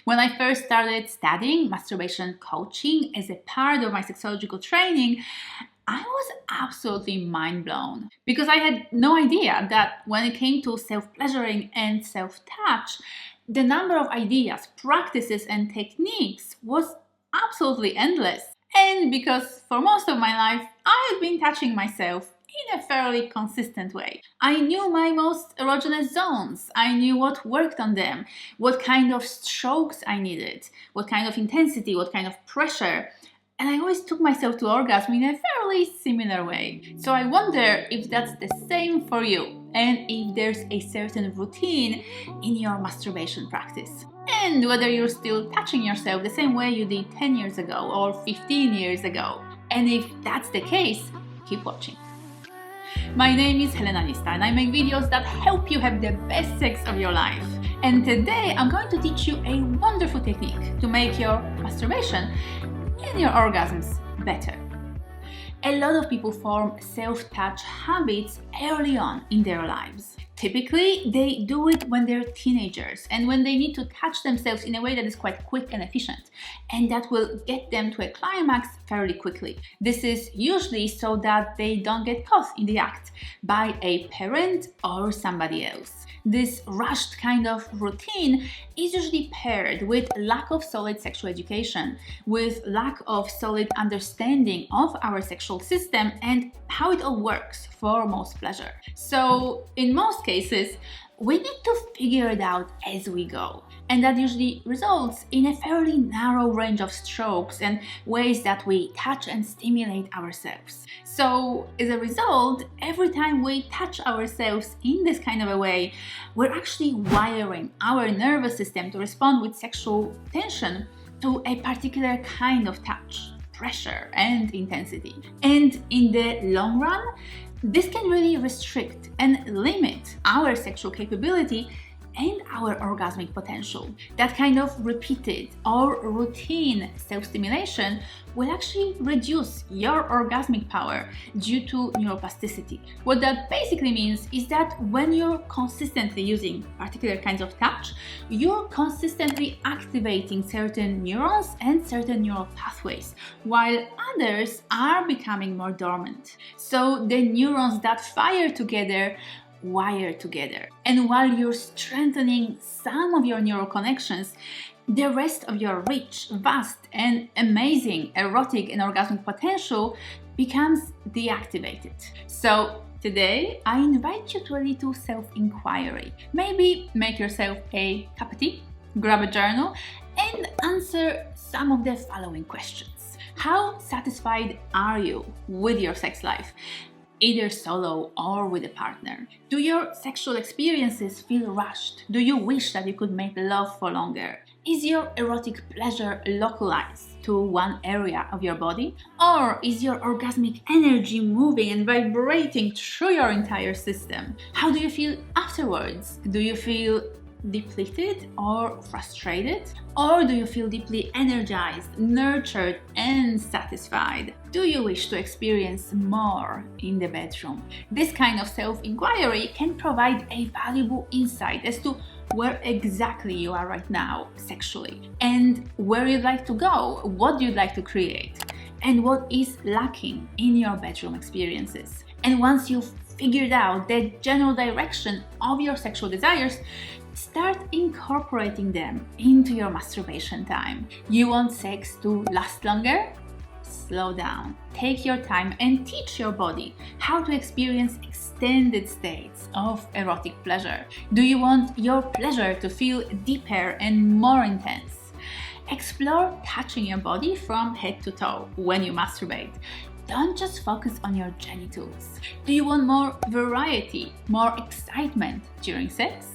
When I first started studying masturbation coaching as a part of my sexological training, I was absolutely mind blown because I had no idea that when it came to self-pleasuring and self-touch, the number of ideas, practices, and techniques was absolutely endless. And because for most of my life, I had been touching myself in a fairly consistent way. I knew my most erogenous zones. I knew what worked on them, what kind of strokes I needed, what kind of intensity, what kind of pressure. And I always took myself to orgasm in a fairly similar way. So I wonder if that's the same for you and if there's a certain routine in your masturbation practice. And whether you're still touching yourself the same way you did 10 years ago or 15 years ago. And if that's the case, keep watching. My name is Helena Lista and I make videos that help you have the best sex of your life. And today I'm going to teach you a wonderful technique to make your masturbation and your orgasms better. A lot of people form self-touch habits early on in their lives. Typically, they do it when they're teenagers and when they need to touch themselves in a way that is quite quick and efficient, and that will get them to a climax fairly quickly. This is usually so that they don't get caught in the act by a parent or somebody else. This rushed kind of routine is usually paired with lack of solid sexual education, with lack of solid understanding of our sexual system and how it all works for most pleasure. So in most cases, we need to figure it out as we go. And that usually results in a fairly narrow range of strokes and ways that we touch and stimulate ourselves. So as a result, every time we touch ourselves in this kind of a way, we're actually wiring our nervous system to respond with sexual tension to a particular kind of touch, pressure, and intensity. And in the long run, this can really restrict and limit our sexual capability and our orgasmic potential. That kind of repeated or routine self-stimulation will actually reduce your orgasmic power due to neuroplasticity. What that basically means is that when you're consistently using particular kinds of touch, you're consistently activating certain neurons and certain neural pathways, while others are becoming more dormant. So the neurons that fire together wire together. And while you're strengthening some of your neural connections, the rest of your rich, vast, and amazing erotic and orgasmic potential becomes deactivated. So today, I invite you to a little self-inquiry. Maybe make yourself a cup of tea, grab a journal, and answer some of the following questions. How satisfied are you with your sex life? Either solo or with a partner? Do your sexual experiences feel rushed? Do you wish that you could make love for longer? Is your erotic pleasure localized to one area of your body? Or is your orgasmic energy moving and vibrating through your entire system? How do you feel afterwards? Do you feel depleted or frustrated? Or do you feel deeply energized, nurtured, and satisfied? Do you wish to experience more in the bedroom? This kind of self-inquiry can provide a valuable insight as to where exactly you are right now sexually, and where you'd like to go, what you'd like to create, and what is lacking in your bedroom experiences. And once you've figured out the general direction of your sexual desires, start incorporating them into your masturbation time. You want sex to last longer? Slow down. Take your time and teach your body how to experience extended states of erotic pleasure. Do you want your pleasure to feel deeper and more intense? Explore touching your body from head to toe when you masturbate. Don't just focus on your genitals. Do you want more variety, more excitement during sex?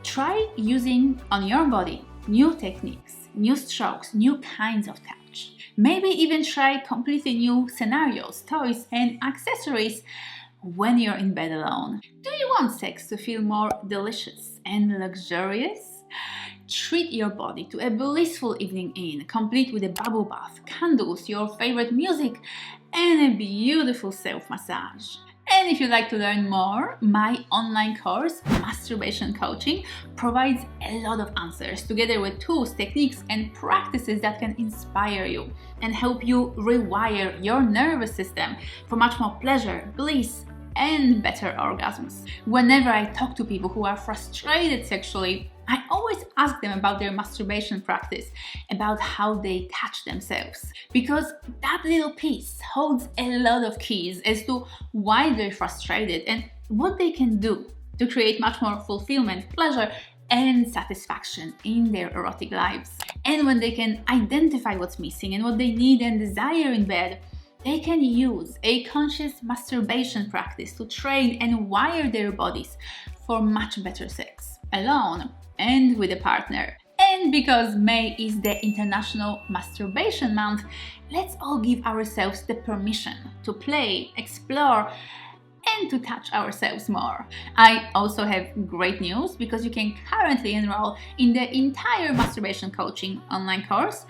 Try using on your body new techniques, new strokes, new kinds of touch. Maybe even try completely new scenarios, toys, and accessories when you're in bed alone. Do you want sex to feel more delicious and luxurious? Treat your body to a blissful evening in, complete with a bubble bath, candles, your favorite music, and a beautiful self-massage. And if you'd like to learn more, my online course, Masturbation Coaching, provides a lot of answers together with tools, techniques, and practices that can inspire you and help you rewire your nervous system for much more pleasure, bliss, and better orgasms. Whenever I talk to people who are frustrated sexually, I always ask them about their masturbation practice, about how they touch themselves, because that little piece holds a lot of keys as to why they're frustrated and what they can do to create much more fulfillment, pleasure, and satisfaction in their erotic lives. And when they can identify what's missing and what they need and desire in bed, they can use a conscious masturbation practice to train and wire their bodies for much better sex, alone and with a partner. And because May is the International Masturbation Month, let's all give ourselves the permission to play, explore, and to touch ourselves more. I also have great news because you can currently enroll in the entire Masturbation Coaching online course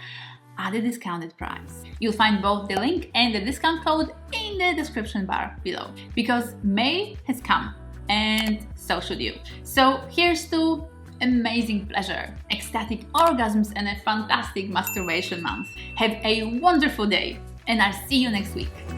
at a discounted price. You'll find both the link and the discount code in the description bar below. Because May has come, and so should you. So here's to amazing pleasure, ecstatic orgasms, and a fantastic masturbation month. Have a wonderful day, and I'll see you next week.